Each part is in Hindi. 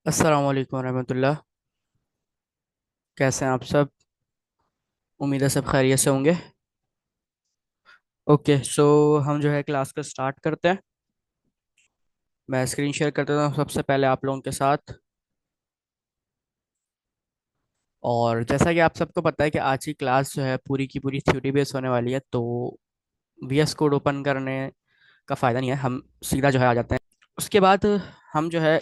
अस्सलाम वालेकुम रहमतुल्लाह। कैसे हैं आप सब? उम्मीद है सब खैरियत से होंगे। ओके, सो हम जो है क्लास का स्टार्ट करते हैं। मैं स्क्रीन शेयर कर देता हूँ सबसे पहले आप लोगों के साथ। और जैसा कि आप सबको पता है कि आज की क्लास जो है पूरी की पूरी थ्योरी बेस्ड होने वाली है, तो VS कोड ओपन करने का फ़ायदा नहीं है, हम सीधा जो है आ जाते हैं। उसके बाद हम जो है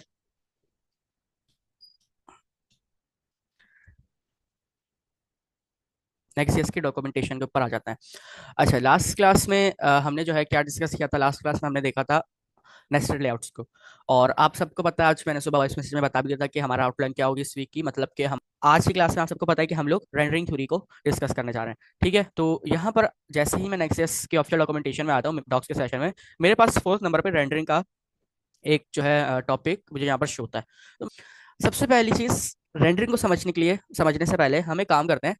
नेक्स्ट सीएस की डॉक्यूमेंटेशन के ऊपर आ जाते हैं। अच्छा, लास्ट क्लास में हमने जो है क्या डिस्कस किया था? लास्ट क्लास में हमने देखा था नेस्टेड लेआउट्स को। और आप सबको पता है, आज मैंने सुबह वॉइस मैसेज में बता भी दिया था कि हमारा आउटलाइन क्या होगी इस वीक की। मतलब कि हम आज की क्लास में आप सबको पता है कि हम लोग रेंडरिंग थ्योरी को डिस्कस करने जा रहे हैं। ठीक है, तो यहाँ पर जैसे ही मैं नेक्सस के ऑफिशियल डॉक्यूमेंटेशन में आता हूँ, डॉक्स के सेशन में, मेरे पास फोर्थ नंबर पर रेंडरिंग का एक जो है टॉपिक मुझे यहाँ पर शो होता है। तो सबसे पहली चीज, रेंडरिंग को समझने के लिए, समझने से पहले हम एक काम करते हैं।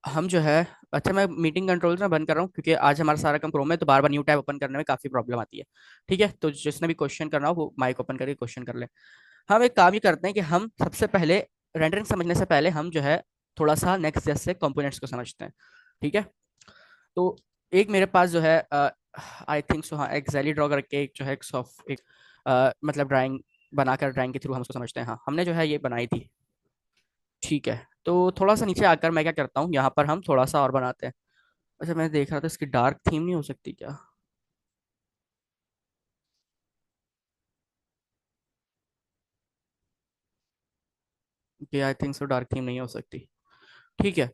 हम जो है, अच्छा मैं मीटिंग कंट्रोल्स में बंद कर रहा हूँ क्योंकि आज हमारा सारा काम क्रोम है, तो बार बार न्यू टैब ओपन करने में काफी प्रॉब्लम आती है। ठीक है, तो जिसने भी क्वेश्चन करना हो वो माइक ओपन करके क्वेश्चन कर ले। हम एक काम ही करते हैं कि हम सबसे पहले रेंडरिंग समझने से पहले हम जो है थोड़ा सा नेक्स्ट जैसे कंपोनेंट्स को समझते हैं। ठीक है, तो एक मेरे पास जो है आई थिंक सो, हाँ, एक जैली ड्रॉ करके एक जो है एक सॉफ्ट एक मतलब ड्राइंग बनाकर, ड्राइंग के थ्रू हम उसको समझते हैं। हाँ, हमने जो है ये बनाई थी। ठीक है, तो थोड़ा सा नीचे आकर मैं क्या करता हूँ, यहाँ पर हम थोड़ा सा और बनाते हैं। अच्छा, मैं देख रहा था इसकी डार्क थीम नहीं हो सकती क्या? कि I think so dark theme नहीं हो सकती। ठीक है।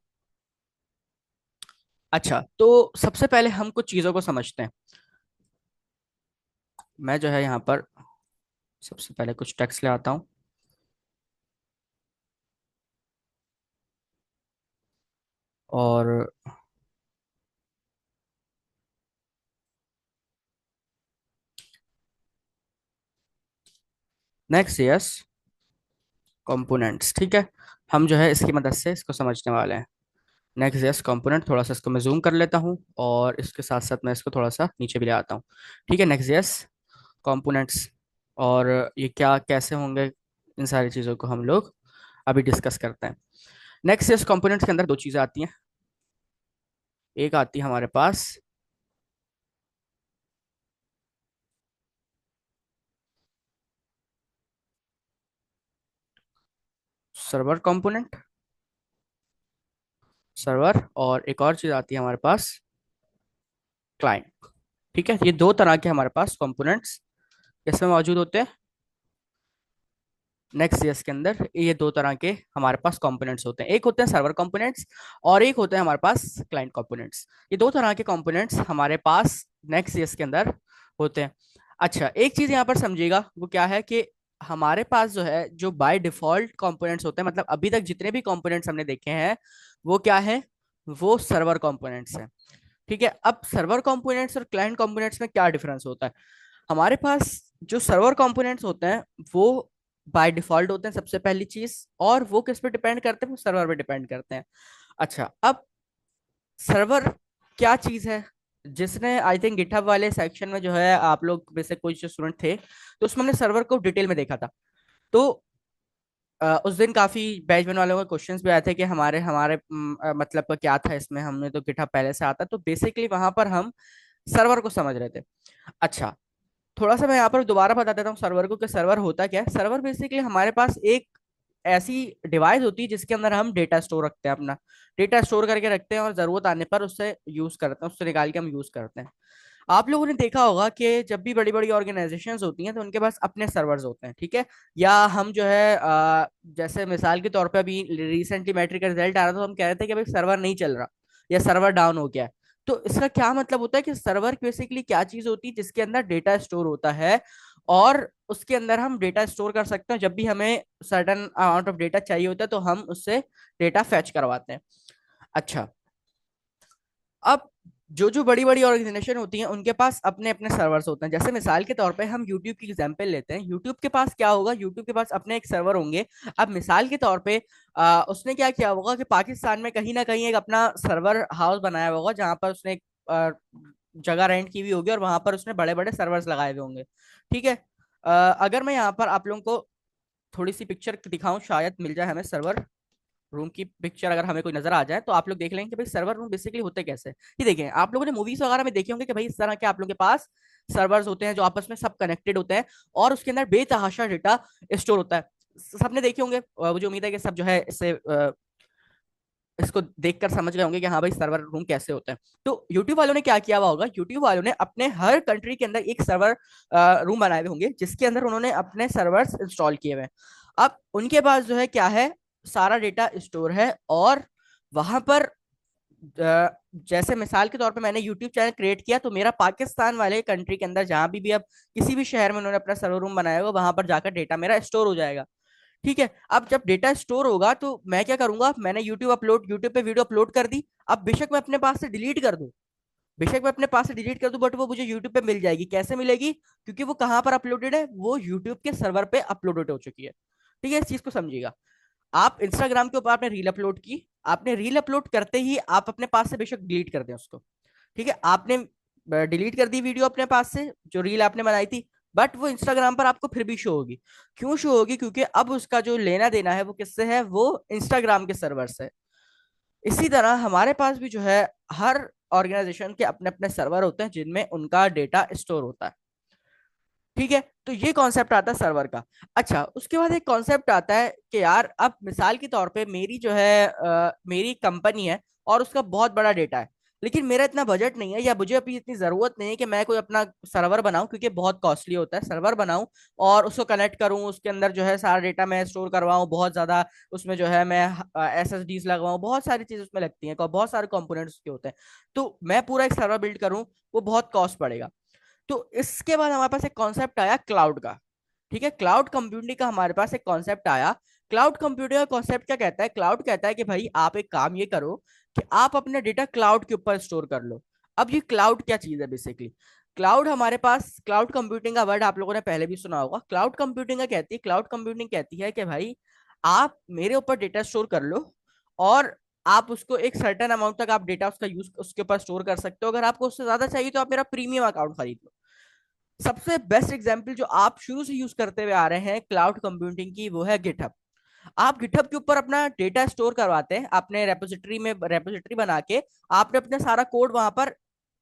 अच्छा, तो सबसे पहले हम कुछ चीज़ों को समझते हैं। मैं जो है यहाँ पर सबसे पहले कुछ टेक्स्ट ले आता हूँ। और नेक्स्ट, यस, कंपोनेंट्स। ठीक है, हम जो है इसकी मदद से इसको समझने वाले हैं। Next, yes, component. थोड़ा सा इसको मैं जूम कर लेता हूँ और इसके साथ साथ मैं इसको थोड़ा सा नीचे भी ले आता हूँ। ठीक है, नेक्स्ट, यस, कंपोनेंट्स। और ये क्या कैसे होंगे, इन सारी चीज़ों को हम लोग अभी डिस्कस करते हैं। नेक्स्ट, यस, कंपोनेंट्स के अंदर दो चीज़ें आती हैं। एक आती है हमारे पास सर्वर कंपोनेंट, सर्वर, और एक और चीज़ आती है हमारे पास क्लाइंट। ठीक है, ये दो तरह के हमारे पास कंपोनेंट्स इसमें मौजूद होते हैं। नेक्स्ट जेएस के अंदर ये दो तरह के हमारे पास कंपोनेंट्स होते हैं, एक होते हैं सर्वर कंपोनेंट्स और एक होते हैं हमारे पास क्लाइंट कंपोनेंट्स। ये दो तरह के कंपोनेंट्स हमारे पास नेक्स्ट जेएस के अंदर होते हैं। अच्छा, एक चीज यहाँ पर समझिएगा, वो क्या है कि हमारे पास जो है, जो बाय डिफॉल्ट कंपोनेंट्स होते हैं, मतलब अभी तक जितने भी कंपोनेंट्स हमने देखे हैं, वो क्या है, वो सर्वर कंपोनेंट्स हैं। ठीक है, अब सर्वर कंपोनेंट्स और क्लाइंट कंपोनेंट्स में क्या डिफरेंस होता है? हमारे पास जो सर्वर कंपोनेंट्स होते हैं वो बाय डिफॉल्ट होते हैं, सबसे पहली चीज। और वो किस पे डिपेंड करते हैं? वो सर्वर पे डिपेंड करते हैं। अच्छा, अब सर्वर क्या चीज है? जिसने आई थिंक गिटहब वाले सेक्शन में जो है, आप लोग में से कुछ स्टूडेंट थे, तो उसमें हमने सर्वर को डिटेल में देखा था। तो उस दिन काफी बैचमेंट वालों के क्वेश्चंस भी आए थे कि हमारे हमारे मतलब क्या था इसमें, हमने तो गिटहब पहले से आता, तो बेसिकली वहां पर हम सर्वर को समझ रहे थे। अच्छा, थोड़ा सा मैं यहाँ पर दोबारा बता देता हूँ सर्वर को कि सर्वर होता क्या है। सर्वर बेसिकली हमारे पास एक ऐसी डिवाइस होती है जिसके अंदर हम डेटा स्टोर रखते हैं, अपना डेटा स्टोर करके रखते हैं और जरूरत आने पर उससे यूज करते हैं, उससे निकाल के हम यूज करते हैं। आप लोगों ने देखा होगा कि जब भी बड़ी बड़ी ऑर्गेनाइजेशंस होती हैं तो उनके पास अपने सर्वर्स होते हैं। ठीक है, या हम जो है जैसे मिसाल के तौर पे अभी रिसेंटली मैट्रिक का रिजल्ट आ रहा था, तो हम कह रहे थे कि भाई सर्वर नहीं चल रहा या सर्वर डाउन हो गया है। तो इसका क्या मतलब होता है कि सर्वर बेसिकली क्या चीज होती है? जिसके अंदर डेटा स्टोर होता है और उसके अंदर हम डेटा स्टोर कर सकते हैं। जब भी हमें सर्टन अमाउंट ऑफ डेटा चाहिए होता है तो हम उससे डेटा फैच करवाते हैं। अच्छा, अब जो जो बड़ी बड़ी ऑर्गेनाइजेशन होती हैं उनके पास अपने अपने सर्वर्स होते हैं। जैसे मिसाल के तौर पे हम यूट्यूब की एग्जांपल लेते हैं, यूट्यूब के पास क्या होगा, यूट्यूब के पास अपने एक सर्वर होंगे। अब मिसाल के तौर पे उसने क्या किया होगा कि पाकिस्तान में कहीं ना कहीं एक अपना सर्वर हाउस बनाया होगा जहां पर उसने एक जगह रेंट की हुई होगी और वहां पर उसने बड़े बड़े सर्वर्स लगाए हुए होंगे। ठीक है, अगर मैं यहाँ पर आप लोगों को थोड़ी सी पिक्चर दिखाऊं, शायद मिल जाए हमें सर्वर रूम की पिक्चर। अगर हमें कोई नजर आ जाए तो आप लोग देख लेंगे कि भाई सर्वर रूम बेसिकली होते कैसे। ये देखें, आप लोगों ने मूवीज वगैरह में देखे होंगे कि भाई इस तरह के आप लोगों के पास सर्वर्स होते हैं जो आपस में सब कनेक्टेड होते हैं, और उसके अंदर बेतहाशा डेटा स्टोर होता है। सबने देखे होंगे, मुझे उम्मीद है कि सब जो है इससे इसको देखकर समझ गए होंगे कि हाँ भाई सर्वर रूम कैसे होते हैं। तो यूट्यूब वालों ने क्या किया हुआ होगा, यूट्यूब वालों ने अपने हर कंट्री के अंदर एक सर्वर रूम बनाए हुए होंगे जिसके अंदर उन्होंने अपने सर्वर्स इंस्टॉल किए हुए हैं। अब उनके पास जो है क्या है, सारा डेटा स्टोर है, और वहां पर जैसे मिसाल के तौर पे मैंने यूट्यूब चैनल क्रिएट किया, तो मेरा पाकिस्तान वाले कंट्री के अंदर जहां भी अब किसी भी शहर में उन्होंने अपना सर्वर रूम बनाया होगा वहां पर जाकर डेटा मेरा स्टोर हो जाएगा। ठीक है, अब जब डेटा स्टोर होगा तो मैं क्या करूंगा, मैंने यूट्यूब पे वीडियो अपलोड कर दी। अब बेशक मैं अपने पास से डिलीट कर दूं, बेशक मैं अपने पास से डिलीट कर दूं, बट वो मुझे यूट्यूब पे मिल जाएगी। कैसे मिलेगी? क्योंकि वो कहां पर अपलोडेड है, वो यूट्यूब के सर्वर पे अपलोडेड हो चुकी है। ठीक है, इस चीज को समझिएगा। आप इंस्टाग्राम के ऊपर आपने रील अपलोड की, आपने रील अपलोड करते ही आप अपने पास से बेशक डिलीट कर दें उसको। ठीक है, आपने डिलीट कर दी वीडियो अपने पास से, जो रील आपने बनाई थी, बट वो इंस्टाग्राम पर आपको फिर भी शो होगी। क्यों शो होगी? क्योंकि अब उसका जो लेना देना है वो किससे है, वो इंस्टाग्राम के सर्वर से। इसी तरह हमारे पास भी जो है हर ऑर्गेनाइजेशन के अपने अपने सर्वर होते हैं जिनमें उनका डेटा स्टोर होता है। ठीक है, तो ये कॉन्सेप्ट आता है सर्वर का। अच्छा, उसके बाद एक कॉन्सेप्ट आता है कि यार अब मिसाल के तौर पे मेरी जो है मेरी कंपनी है और उसका बहुत बड़ा डेटा है, लेकिन मेरा इतना बजट नहीं है या मुझे अभी इतनी जरूरत नहीं है कि मैं कोई अपना सर्वर बनाऊं, क्योंकि बहुत कॉस्टली होता है सर्वर बनाऊं और उसको कनेक्ट करूं, उसके अंदर जो है सारा डेटा मैं स्टोर करवाऊं बहुत ज्यादा, उसमें जो है मैं SSDs लगवाऊं, बहुत सारी चीजें उसमें लगती हैं, बहुत सारे कंपोनेंट्स उसके होते हैं। तो मैं पूरा एक सर्वर बिल्ड करूं, वो बहुत कॉस्ट पड़ेगा। तो इसके बाद हमारे पास एक कॉन्सेप्ट आया क्लाउड का। ठीक है, क्लाउड कंप्यूटिंग का हमारे पास एक कॉन्सेप्ट आया। क्लाउड कंप्यूटिंग का कॉन्सेप्ट क्या कहता है? क्लाउड कहता है कि भाई आप एक काम ये करो कि आप अपना डेटा क्लाउड के ऊपर स्टोर कर लो। अब ये क्लाउड क्या चीज है बेसिकली? क्लाउड हमारे पास, क्लाउड कंप्यूटिंग का वर्ड आप लोगों ने पहले भी सुना होगा। क्लाउड कंप्यूटिंग का कहती है, क्लाउड कंप्यूटिंग कहती है कि भाई आप मेरे ऊपर डेटा स्टोर कर लो, और आप उसको एक सर्टेन अमाउंट तक आप डेटा उसका यूज उसके ऊपर स्टोर कर सकते हो। अगर आपको उससे ज्यादा चाहिए तो आप मेरा प्रीमियम अकाउंट खरीद लो। सबसे बेस्ट एग्जांपल जो आप शुरू से यूज करते हुए आ रहे हैं क्लाउड कंप्यूटिंग की, वो है गिटहब। आप गिटहब के ऊपर अपना डेटा स्टोर करवाते हैं, आपने रेपोजिटरी बना के आपने अपना सारा कोड वहां पर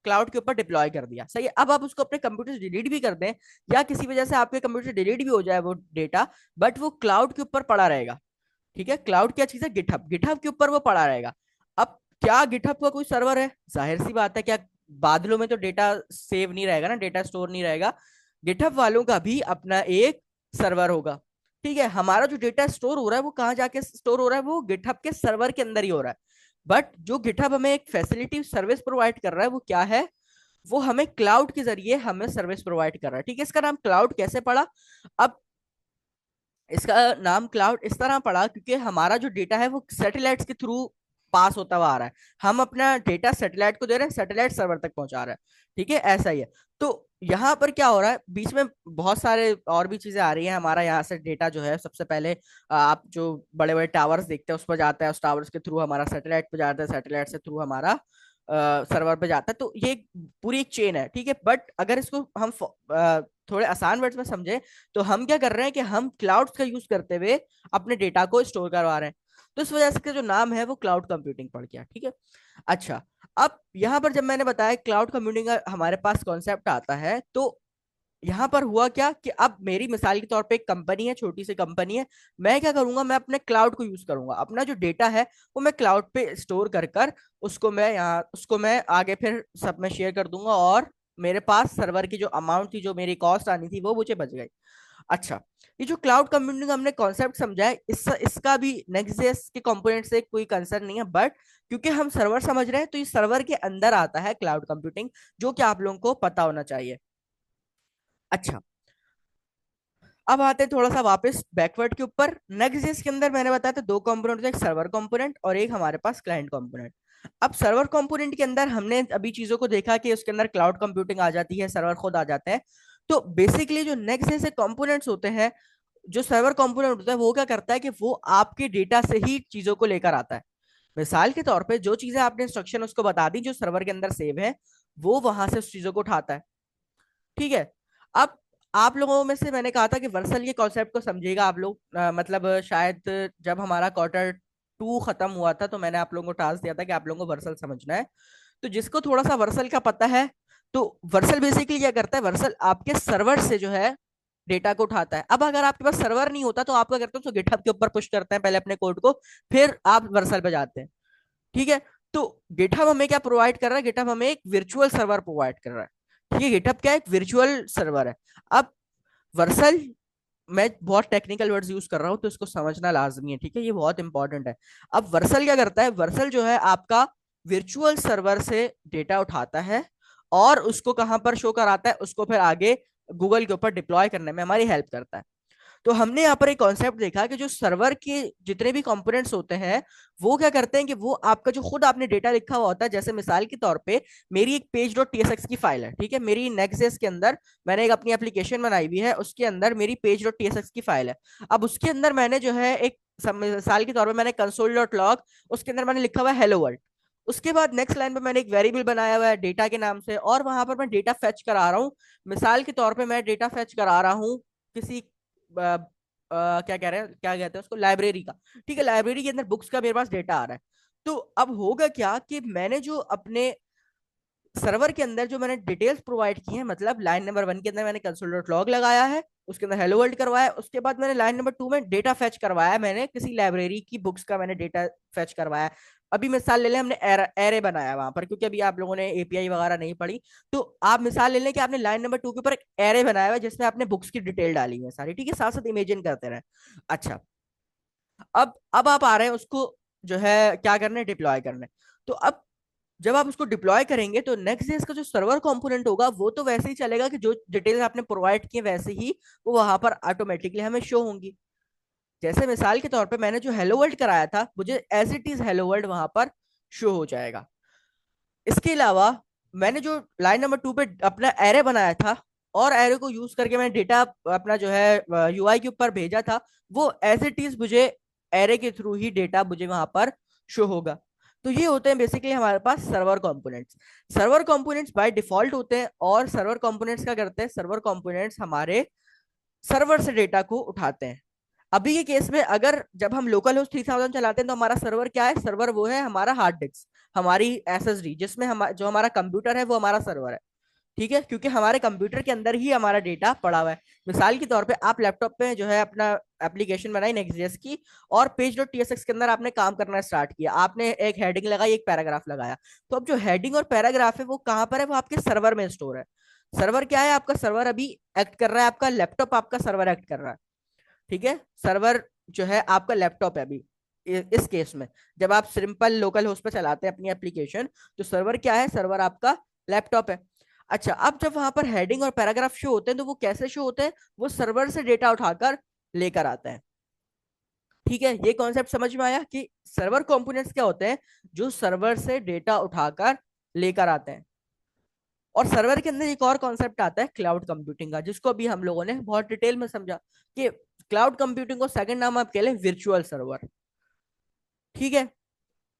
क्लाउड के ऊपर डिप्लॉय कर दिया। सही है, अब आप उसको अपने कंप्यूटर से डिलीट भी कर दें या किसी वजह से आपके कंप्यूटर से डिलीट भी हो जाए वो डेटा, बट वो क्लाउड के ऊपर पड़ा रहेगा। ठीक है, क्लाउड क्या चीज है? गिटहब, गिटहब के ऊपर वो पड़ा रहेगा। अब क्या गिटहब का कोई सर्वर है? जाहिर सी बात है, क्या बादलों में तो डेटा सेव नहीं रहेगा ना, डेटा स्टोर नहीं रहेगा। गिटहब वालों का भी अपना एक सर्वर होगा। ठीक है, हमारा जो डेटा स्टोर हो रहा है वो कहाँ जाके स्टोर हो रहा है? वो गिटहब के सर्वर के अंदर ही हो रहा है। बट जो गिटहब हमें एक फैसिलिटी सर्विस प्रोवाइड कर रहा है वो क्या है? वो हमें क्लाउड के जरिए हमें सर्विस प्रोवाइड कर रहा है। ठीक है, इसका नाम क्लाउड कैसे पड़ा? अब इसका नाम क्लाउड इस तरह पड़ा क्योंकि हमारा जो डेटा है वो सैटेलाइट्स के थ्रू पास होता हुआ आ रहा है। हम अपना डेटा सैटेलाइट को दे रहे हैं, सैटेलाइट सर्वर तक पहुंचा रहा है। ठीक है, ऐसा ही है। तो यहाँ पर क्या हो रहा है, बीच में बहुत सारे और भी चीजें आ रही हैं। हमारा यहाँ से डेटा जो है सबसे पहले आप जो बड़े बड़े टावर्स देखते हैं उस पर जाता है, उस टावर्स के थ्रू हमारा सैटेलाइट पे जाता है, सैटेलाइट से थ्रू हमारा सर्वर पे जाता है। तो ये पूरी एक चेन है। ठीक है, बट अगर इसको हम थोड़े आसान वर्ड्स में समझे तो हम क्या कर रहे हैं कि हम क्लाउड का यूज करते हुए अपने डेटा को स्टोर करवा रहे हैं। तो इस वजह से जो नाम है वो क्लाउड कंप्यूटिंग पड़ गया। ठीक है, अच्छा, अब यहां पर जब मैंने बताया क्लाउड कंप्यूटिंग का हमारे पास कॉन्सेप्ट आता है, तो यहां पर हुआ क्या कि अब मेरी मिसाल के तौर पे एक कंपनी है, छोटी सी कंपनी है। मैं क्या करूंगा, मैं अपने क्लाउड को यूज करूंगा, अपना जो डेटा है वो मैं क्लाउड पे स्टोर कर कर उसको मैं आगे फिर सब में शेयर कर दूंगा, और मेरे पास सर्वर की जो अमाउंट थी, जो मेरी कॉस्ट आनी थी, वो मुझे बच गई। अच्छा, ये जो क्लाउड कंप्यूटिंग हमने कॉन्सेप्ट समझा है, इसका भी नेक्स्ट.जेएस के कंपोनेंट से कोई कंसर्न नहीं है, बट क्योंकि हम सर्वर समझ रहे हैं तो ये सर्वर के अंदर आता है क्लाउड कंप्यूटिंग, जो कि आप लोगों को पता होना चाहिए। अच्छा, अब आते हैं थोड़ा सा वापस बैकवर्ड के ऊपर। नेक्स्ट.जेएस के अंदर मैंने बताया था दो कंपोनेंट थे, एक सर्वर कंपोनेंट और एक हमारे पास क्लाइंट कंपोनेंट। अब सर्वर कंपोनेंट के अंदर हमने अभी चीजों को देखा कि उसके अंदर क्लाउड कंप्यूटिंग आ जाती है, सर्वर खुद आ जाते हैं। तो बेसिकली जो नेक्स्ट.जेएस के कंपोनेंट्स होते हैं, जो सर्वर कंपोनेंट होता है वो क्या करता है कि वो आपके डेटा से ही चीजों को लेकर आता है। मिसाल के तौर पे जो चीजें आपने इंस्ट्रक्शन उसको बता दी जो सर्वर के अंदर सेव है, वो वहां से उस चीजों को उठाता है। ठीक है, अब आप लोगों में से मैंने कहा था कि वर्सल के कॉन्सेप्ट को समझिएगा आप लोग, मतलब शायद जब हमारा क्वार्टर 2 खत्म हुआ था तो मैंने आप लोगों को टास्क दिया था कि आप लोगों को वर्सल समझना है। तो जिसको थोड़ा सा वर्सल का पता है, तो वर्सल बेसिकली क्या करता है, वर्सल आपके सर्वर से जो है डेटा को उठाता है। अब अगर आपके पास सर्वर नहीं होता तो आप क्या करते हो, तो गिटहब के ऊपर पुश करते हैं पहले अपने कोड को, फिर आप वर्सल पे जाते हैं। ठीक है। तो गिटहब हमें क्या प्रोवाइड कर रहा है, गिटहब हमें एक वर्चुअल सर्वर प्रोवाइड कर रहा है। ठीक है, गिटहब क्या है, एक वर्चुअल सर्वर है। अब वर्सल, मैं बहुत टेक्निकल वर्ड्स यूज कर रहा हूं तो इसको समझना लाजमी है, ठीक है, ये बहुत इंपॉर्टेंट है। अब वर्सल क्या करता है, वर्सल जो है आपका वर्चुअल सर्वर से डेटा उठाता है और उसको कहां पर शो कराता है, उसको फिर आगे गूगल के ऊपर डिप्लॉय करने में हमारी हेल्प करता है। तो हमने यहाँ पर एक कॉन्सेप्ट देखा कि जो सर्वर के जितने भी कंपोनेंट्स होते हैं, वो क्या करते हैं कि वो आपका जो खुद आपने डेटा लिखा हुआ होता है, जैसे मिसाल के तौर पे मेरी एक पेज डॉट टीएसएक्स की फाइल है, ठीक है, मेरी नेक्स्ट के अंदर मैंने एक अपनी एप्लीकेशन बनाई हुई है, उसके अंदर मेरी पेज डॉट टीएसएक्स की फाइल है। अब उसके अंदर मैंने जो है एक मिसाल के तौर पर मैंने कंसोल डॉट लॉग, उसके अंदर मैंने लिखा हुआ है हेलो वर्ल्ड। उसके बाद नेक्स्ट लाइन पे मैंने एक वेरिएबल बनाया हुआ है डेटा के नाम से, और वहां पर मैं डेटा फेच करा रहा हूँ। मिसाल के तौर पे मैं डेटा फेच करा रहा हूँ किसी क्या कह रहे हैं, क्या कहते हैं उसको, लाइब्रेरी का। ठीक है, लाइब्रेरी के अंदर बुक्स का मेरे पास डेटा आ रहा है। तो अब होगा क्या कि मैंने जो अपने सर्वर के अंदर जो मैंने डिटेल्स प्रोवाइड की है, मतलब लाइन नंबर 1 के अंदर मैंने कंसोल डॉट लॉग लगाया है, उसके अंदर हेलो वर्ल्ड करवाया, उसके बाद मैंने लाइन नंबर 2 में डेटा फेच करवाया, मैंने किसी लाइब्रेरी की बुक्स का मैंने डेटा फेच करवाया। अभी मिसाल ले लें, हमने एरे बनाया वहां पर, क्योंकि अभी आप लोगों ने एपीआई वगैरह नहीं पढ़ी। तो आप मिसाल ले लें कि आपने लाइन नंबर 2 के ऊपर एक एरे बनाया हुआ है जिसमें आपने बुक्स की डिटेल डाली है सारी, ठीक है, साथ साथ इमेजिन करते रहे। अच्छा, अब आप आ रहे हैं उसको जो है क्या करने, डिप्लॉय करने। तो अब जब आप उसको डिप्लॉय करेंगे तो नेक्स्ट डे का जो सर्वर कंपोनेंट होगा वो तो वैसे ही चलेगा कि जो डिटेल्स आपने प्रोवाइड किए वैसे ही वो वहां पर ऑटोमेटिकली हमें शो होंगी। जैसे मिसाल के तौर पे मैंने जो हेलो वर्ल्ड कराया था, मुझे as it is hello world वहां पर शो हो जाएगा। इसके अलावा मैंने जो लाइन नंबर 2 पे अपना एरे बनाया था और एरे को यूज करके मैंने डेटा अपना जो है यूआई के ऊपर भेजा था, वो एज इट इज मुझे एरे के थ्रू ही डेटा मुझे वहां पर शो होगा। तो ये होते हैं बेसिकली हमारे पास server components. Server components by default होते हैं, और सर्वर कंपोनेंट्स क्या करते हैं, सर्वर कंपोनेंट्स हमारे सर्वर से डेटा को उठाते हैं। अभी के केस में अगर जब हम लोकल होस्ट 3000 चलाते हैं तो हमारा सर्वर क्या है, सर्वर वो है हमारा हार्ड डिस्क, हमारी एसएसडी, जिसमें हम जो हमारा कंप्यूटर है वो हमारा सर्वर है। ठीक है, क्योंकि हमारे कंप्यूटर के अंदर ही हमारा डेटा पड़ा हुआ है। मिसाल के तौर पे आप लैपटॉप पे जो है अपना एप्लीकेशन बनाई नेक्स्ट.जेएस की, और पेज डॉट टीएसएक्स के अंदर आपने काम करना स्टार्ट किया, आपने एक हेडिंग लगाई, एक पैराग्राफ लगाया। तो अब जो हेडिंग और पैराग्राफ है वो कहाँ पर है, वो आपके सर्वर में स्टोर है। सर्वर क्या है, आपका सर्वर अभी एक्ट कर रहा है, आपका लैपटॉप आपका सर्वर एक्ट कर रहा है। ठीक है, सर्वर जो है आपका लैपटॉप है अभी इस केस में। जब आप सिंपल लोकल होस्ट पे चलाते हैं अपनी एप्लीकेशन, तो सर्वर क्या है, सर्वर आपका लैपटॉप है। अच्छा, अब जब वहां पर हेडिंग और पैराग्राफ शो होते हैं तो वो कैसे शो होते हैं, वो सर्वर से डेटा उठाकर लेकर आते हैं। ठीक है, ये कॉन्सेप्ट समझ में आया कि सर्वर कंपोनेंट्स क्या होते हैं, जो सर्वर से डेटा उठाकर लेकर आते हैं। और सर्वर के अंदर एक और कॉन्सेप्ट आता है क्लाउड कंप्यूटिंग का, जिसको अभी हम लोगों ने बहुत डिटेल में समझा कि क्लाउड कंप्यूटिंग को सेकंड नाम आप कह लें वर्चुअल सर्वर। ठीक है,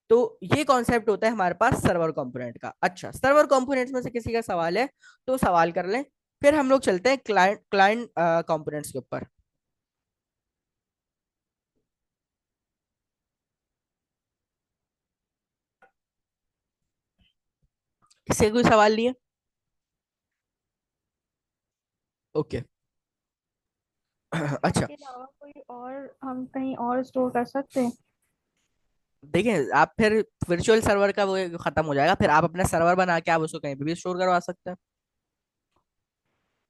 तो ये कॉन्सेप्ट होता है हमारे पास सर्वर कंपोनेंट का। अच्छा, सर्वर कंपोनेंट्स में से किसी का सवाल है तो सवाल कर लें, फिर हम लोग चलते हैं क्लाइंट क्लाइंट कंपोनेंट्स के ऊपर। किसी कोई सवाल नहीं है? ओके। अच्छा, इसके अलावा कोई और हम कहीं और स्टोर कर सकते हैं? देखिए आप फिर वर्चुअल सर्वर का वो खत्म हो जाएगा, फिर आप अपना सर्वर बना के आप उसको कहीं पे भी स्टोर करवा सकते हैं।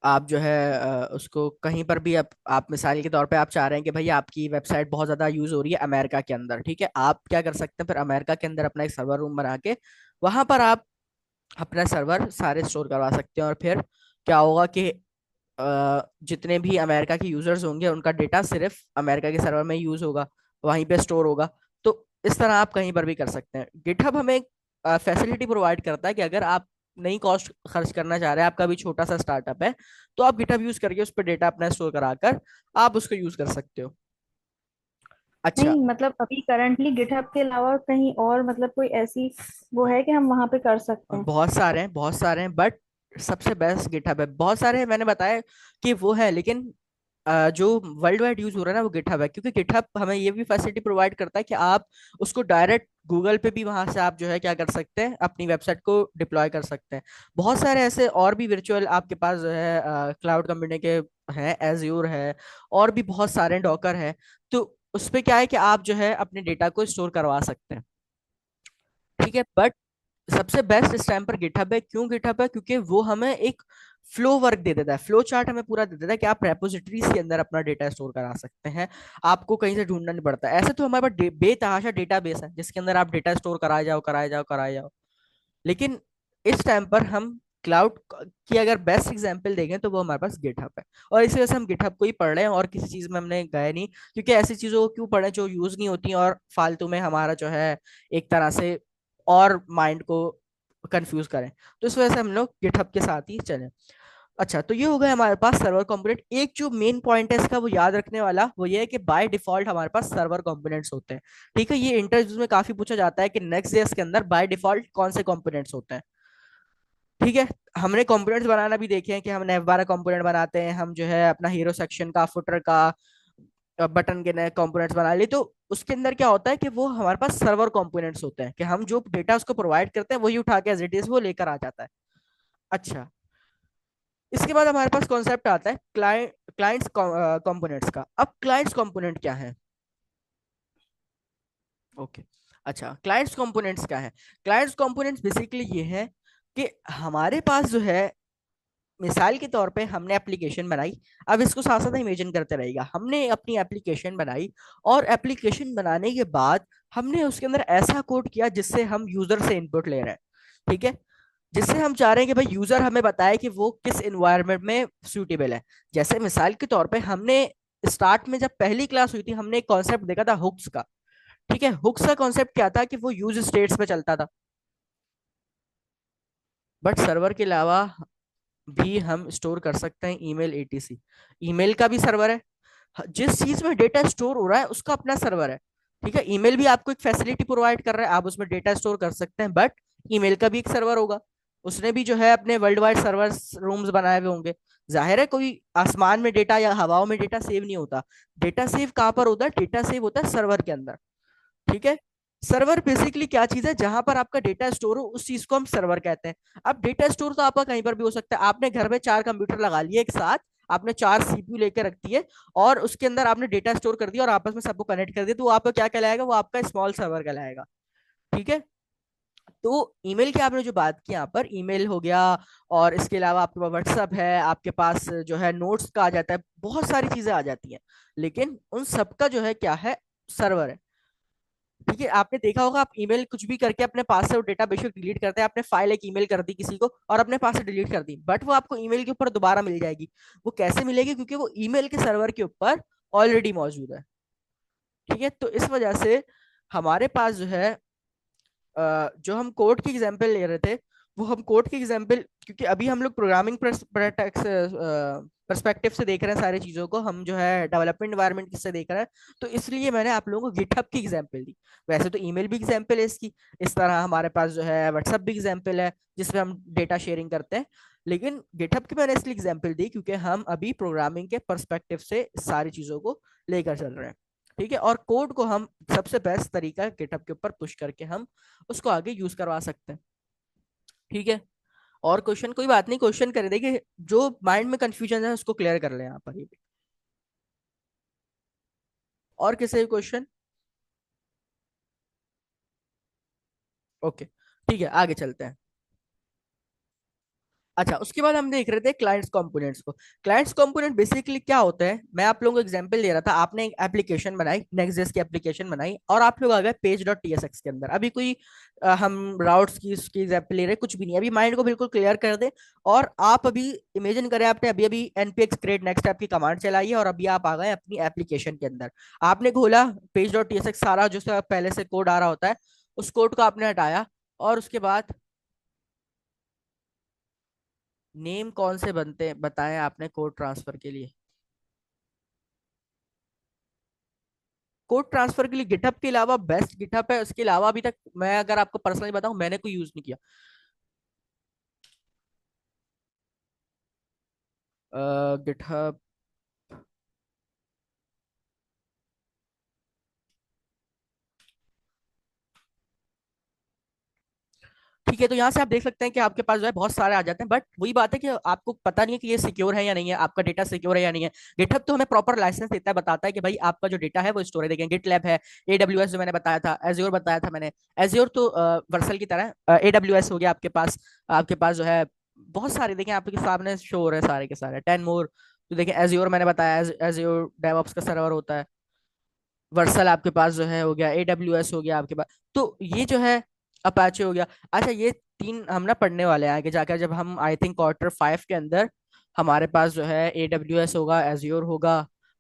आप जो है उसको कहीं पर भी आप मिसाल के तौर पे आप चाह रहे हैं कि भाई आपकी वेबसाइट बहुत ज्यादा यूज हो रही है अमेरिका के अंदर, ठीक है, आप क्या कर सकते हैं, फिर अमेरिका के अंदर अपना एक सर्वर रूम बना के वहां पर आप अपना सर्वर सारे स्टोर करवा सकते हैं। और फिर क्या होगा कि जितने भी अमेरिका के यूजर्स होंगे उनका डेटा सिर्फ अमेरिका के सर्वर में यूज होगा, वहीं पे स्टोर होगा। तो इस तरह आप कहीं पर भी कर सकते हैं। गिटहब हमें एक फैसिलिटी प्रोवाइड करता है कि अगर आप नई कॉस्ट खर्च करना चाह रहे हैं, आपका भी छोटा सा स्टार्टअप है, तो आप गिटहब यूज करके उस पर डेटा अपना स्टोर कराकर आप उसको यूज कर सकते हो। अच्छा, नहीं, मतलब अभी करंटली गिटहब के अलावा कहीं और मतलब कोई ऐसी वो है कि हम वहां पे कर सकते हैं? बहुत सारे हैं, बहुत सारे हैं, बट सबसे बेस्ट गिटहब है, बहुत सारे हैं, मैंने बताया कि वो है, लेकिन जो वर्ल्ड वाइड यूज हो रहा है ना वो गिटहब है, क्योंकि गिटहब हमें ये भी फैसिलिटी प्रोवाइड करता है कि आप उसको डायरेक्ट गूगल पे भी वहां से आप जो है क्या कर सकते हैं, अपनी वेबसाइट को डिप्लॉय कर सकते हैं। बहुत सारे ऐसे और भी वर्चुअल आपके पास जो है क्लाउड कंप्यूटिंग के हैं, एज्योर है, और भी बहुत सारे डॉकर है। तो उस पे क्या है कि आप जो है अपने डेटा को स्टोर करवा सकते हैं। ठीक है, बट सबसे बेस्ट इस टाइम पर गिटहब है। क्यों गिटहब है? क्योंकि वो हमें एक फ्लो वर्क दे देता है, फ्लो चार्ट हमें पूरा दे देता है कि आप रेपोजिटरीज के अंदर अपना डेटा स्टोर करा सकते हैं, आपको कहीं से ढूंढना नहीं पड़ता। ऐसे तो हमारे पास बेतहाशा डेटाबेस है जिसके अंदर आप डेटा स्टोर कराए जाओ कराए जाओ कराए जाओ, लेकिन इस टाइम पर हम क्लाउड की अगर बेस्ट एग्जांपल देखें तो वो हमारे पास गिटहब है। और इसी वजह से हम गिटहब को ही पढ़ रहे हैं और किसी चीज में हमने गए नहीं, क्योंकि ऐसी चीजों को क्यों पढ़ें जो यूज नहीं होती और फालतू में हमारा जो है एक तरह से और माइंड को कंफ्यूज करें। तो इस वजह से हम लोग गिटहब के साथ ही चले। अच्छा, तो ये हो गया हमारे पास सर्वर कंपोनेंट। एक जो मेन पॉइंट है इसका वो याद रखने वाला, वो ये है कि बाय डिफॉल्ट हमारे पास सर्वर कंपोनेंट्स होते हैं। ठीक है, ये इंटरव्यूज में काफी पूछा जाता है कि नेक्स्ट जेएस के अंदर बाय डिफॉल्ट कौन से कंपोनेंट्स होते हैं। ठीक है, हमने कंपोनेंट्स बनाना भी देखे हैं कि हम F12 कंपोनेंट बनाते हैं, हम जो है अपना हीरो सेक्शन का, फुटर का, बटन के नए कंपोनेंट्स बना लिए। तो उसके अंदर क्या होता है कि वो हमारे पास सर्वर कंपोनेंट्स होते हैं कि हम जो डेटा उसको प्रोवाइड करते हैं वही उठा के एज इट इज वो लेकर आ जाता है। अच्छा, इसके बाद हमारे पास कॉन्सेप्ट आता है क्लाइंट्स कंपोनेंट्स का। अब क्लाइंट्स कंपोनेंट क्या है? ओके, अच्छा, क्लाइंट्स कंपोनेंट्स क्या है? क्लाइंट्स कंपोनेंट्स बेसिकली ये है कि हमारे पास जो है, मिसाल के तौर पे हमने एप्लीकेशन बनाई। अब इसको साथ साथ इमेजिन करते रहेगा, हमने अपनी एप्लीकेशन बनाई, और एप्लीकेशन बनाने के बाद हमने उसके अंदर ऐसा कोड किया जिससे हम यूजर से इनपुट ले रहे हैं। ठीक है, जिससे हम चाह रहे हैं कि भाई यूजर हमें बताए कि वो किस एनवायरनमेंट में सूटेबल है। जैसे मिसाल के तौर पे हमने स्टार्ट में जब पहली क्लास हुई थी हमने एक कॉन्सेप्ट देखा था हुक्स का। ठीक है, हुक्स का कॉन्सेप्ट क्या था कि वो यूज स्टेट्स पे चलता था, बट सर्वर के अलावा भी हम स्टोर कर सकते हैं ईमेल एटीसी। ईमेल का भी सर्वर है, जिस चीज में डेटा स्टोर हो रहा है उसका अपना सर्वर है। ठीक है, ईमेल भी आपको एक फैसिलिटी प्रोवाइड कर रहा है, आप उसमें डेटा स्टोर कर सकते हैं, बट ईमेल का भी एक सर्वर होगा, उसने भी जो है अपने वर्ल्ड वाइड सर्वर रूम्स बनाए हुए होंगे। जाहिर है कोई आसमान में डेटा या हवाओं में डेटा सेव नहीं होता। डेटा सेव कहाँ पर होता है? डेटा सेव होता है सर्वर के अंदर। ठीक है, सर्वर बेसिकली क्या चीज है? जहां पर आपका डेटा स्टोर हो उस चीज को हम सर्वर कहते हैं। अब डेटा स्टोर तो आपका कहीं पर भी हो सकता है, आपने घर में 4 कंप्यूटर लगा लिए एक साथ, आपने 4 सीपीयू लेकर रख दिए, और उसके अंदर आपने डेटा स्टोर कर दिया और आपस में सबको कनेक्ट कर दिया, तो वो आपका क्या कहलाएगा? वो आपका स्मॉल सर्वर कहलाएगा। ठीक है, तो ईमेल की आपने जो बात की यहाँ पर, ईमेल हो गया, और इसके अलावा आपके पास व्हाट्सअप है, आपके पास जो है नोट्स का आ जाता है, बहुत सारी चीजें आ जाती हैं, लेकिन उन सबका जो है क्या है? सर्वर है। ठीक है, आपने देखा होगा आप ईमेल कुछ भी करके अपने पास से वो डेटा बेशक डिलीट करते हैं, आपने फाइल एक ईमेल कर दी किसी को और अपने पास से डिलीट कर दी, बट वो आपको ईमेल के ऊपर दोबारा मिल जाएगी। वो कैसे मिलेगी? क्योंकि वो ईमेल के सर्वर के ऊपर ऑलरेडी मौजूद है। ठीक है, तो इस वजह से हमारे पास जो है जो हम कोड की एग्जांपल ले रहे थे, वो हम कोड की एग्जांपल, क्योंकि अभी हम लोग प्रोग्रामिंग पर्सपेक्टिव से देख रहे हैं सारी चीजों को, हम जो है डेवलपमेंट एनवायरनमेंट किससे देख रहे हैं, तो इसलिए मैंने आप लोगों को गिटहब की एग्जांपल दी। वैसे तो ईमेल भी एग्जांपल है इसकी, इस तरह हमारे पास जो है व्हाट्सएप भी एग्जांपल है जिसमें हम डेटा शेयरिंग करते हैं, लेकिन गिटहब की मैंने इसलिए एग्जांपल दी क्योंकि हम अभी प्रोग्रामिंग के पर्सपेक्टिव से सारी चीजों को लेकर चल रहे हैं। ठीक है, और कोड को हम सबसे बेस्ट तरीका गिटहब के ऊपर पुश करके हम उसको आगे यूज करवा सकते हैं। ठीक है, और क्वेश्चन? कोई बात नहीं, क्वेश्चन कर देखिए, जो माइंड में कंफ्यूजन है उसको क्लियर कर ले यहाँ पर ये भी। और किसी क्वेश्चन? ओके, ठीक है, आगे चलते हैं। अच्छा, उसके बाद हम देख रहे थे क्लाइंट्स कंपोनेंट्स को। क्लाइंट्स कंपोनेंट बेसिकली क्या होता है? मैं आप लोगों को एग्जांपल दे रहा था, आपने एक एप्लीकेशन बनाई, नेक्स्ट की एप्लीकेशन बनाई, और आप लोग आ गए पेज डॉट टीएसएक्स के अंदर। अभी कोई हम राउट्स की उसकी एग्जांपल ले रहे हैं, कुछ भी नहीं, अभी माइंड को बिल्कुल क्लियर कर दे। और आप अभी इमेजिन करें, आपने अभी अभी npx create next app की कमांड चलाई है और अभी आप आ गए अपनी एप्लीकेशन के अंदर। आपने खोला पेज डॉट टीएसएक्स, सारा जो पहले से कोड आ रहा होता है उस कोड को आपने हटाया, और उसके बाद नेम कौन से बनते हैं बताएं आपने कोड ट्रांसफर के लिए? कोड ट्रांसफर के लिए गिटहब के अलावा बेस्ट गिटहब है, उसके अलावा अभी तक मैं अगर आपको पर्सनली बताऊं मैंने कोई यूज नहीं किया। गिटहब। ठीक है, तो यहाँ से आप देख सकते हैं कि आपके पास जो है बहुत सारे आ जाते हैं, बट वही बात है कि आपको पता नहीं है कि ये सिक्योर है या नहीं है, आपका डेटा सिक्योर है या नहीं है। गिटहब तो हमें प्रॉपर लाइसेंस देता है, बताता है कि भाई आपका जो डेटा है वो स्टोरेज देखें। गिटलैब है, एडब्ल्यूएस जो मैंने बताया था, एज्योर बताया था मैंने। एज्योर तो वर्सल की तरह, एडब्ल्यूएस हो गया आपके पास। आपके पास जो है बहुत सारे देखें, आपके सामने शो हो रहे हैं सारे के सारे 10 मोर। तो देखें एज्योर मैंने बताया, एज्योर डेवऑप्स का सर्वर होता है। वर्सल आपके पास जो है हो गया, एडब्ल्यूएस हो गया आपके पास। तो ये जो है अपाचे हो गया। अच्छा, ये तीन हम ना पढ़ने वाले हैं आगे जाकर, जब हम आई थिंक क्वार्टर 5 के अंदर हमारे पास जो है एडब्ल्यूएस होगा, एज्योर होगा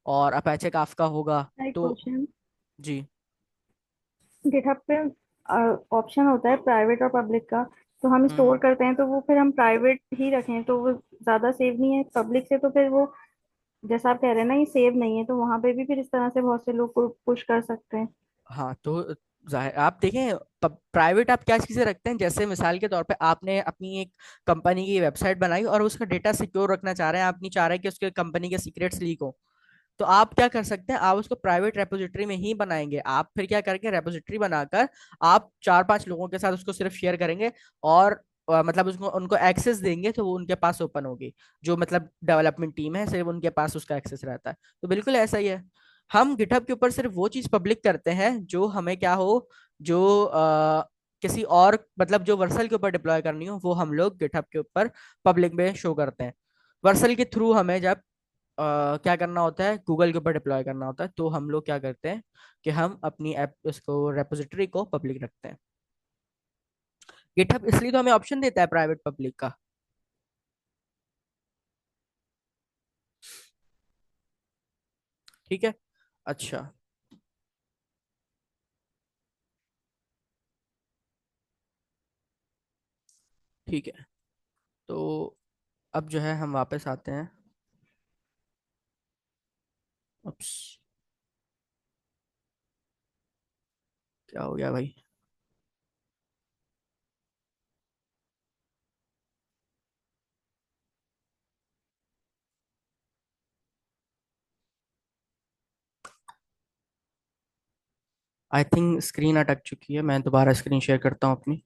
और अपाचे काफका होगा। एक तो क्वेश्चन। जी। गिटहब पे ऑप्शन होता है प्राइवेट और पब्लिक का, तो हम स्टोर हम्म। करते हैं तो वो फिर हम प्राइवेट ही रखें तो वो ज्यादा सेव नहीं है पब्लिक से, तो फिर वो जैसा आप कह रहे हैं ना ये सेव नहीं है, तो वहां पे भी फिर इस तरह से बहुत से लोग पुश कर सकते हैं। हाँ, तो जाहिर आप देखें प्राइवेट आप क्या चीजें रखते हैं, जैसे मिसाल के तौर पे आपने अपनी एक कंपनी की वेबसाइट बनाई और उसका डेटा सिक्योर रखना चाह रहे हैं, आप नहीं चाह रहे कि उसके कंपनी के सीक्रेट्स लीक हो। तो आप क्या कर सकते हैं, आप उसको प्राइवेट रेपोजिटरी में ही बनाएंगे। आप फिर क्या करेंगे, रेपोजिटरी बनाकर आप 4-5 लोगों के साथ उसको सिर्फ शेयर करेंगे और मतलब उसको उनको एक्सेस देंगे तो वो उनके पास ओपन होगी। जो मतलब डेवलपमेंट टीम है सिर्फ उनके पास उसका एक्सेस रहता है। तो बिल्कुल ऐसा ही है। हम गिटहब के ऊपर सिर्फ वो चीज पब्लिक करते हैं जो हमें क्या हो, जो किसी और मतलब जो वर्सल के ऊपर डिप्लॉय करनी हो वो हम लोग गिटहब के ऊपर पब्लिक में शो करते हैं। वर्सल के थ्रू हमें जब क्या करना होता है, गूगल के ऊपर डिप्लॉय करना होता है, तो हम लोग क्या करते हैं कि हम अपनी ऐप उसको रेपोजिटरी को पब्लिक रखते हैं। गिटहब इसलिए तो हमें ऑप्शन देता है प्राइवेट पब्लिक का। ठीक है। अच्छा। ठीक है, तो अब जो है हम वापस आते हैं। उप्स, क्या हो गया भाई। आई थिंक स्क्रीन अटक चुकी है, मैं दोबारा स्क्रीन शेयर करता हूँ अपनी।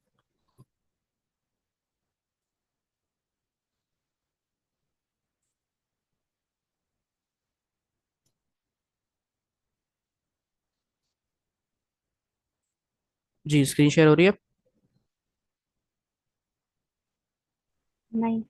जी, स्क्रीन शेयर हो रही है। नहीं।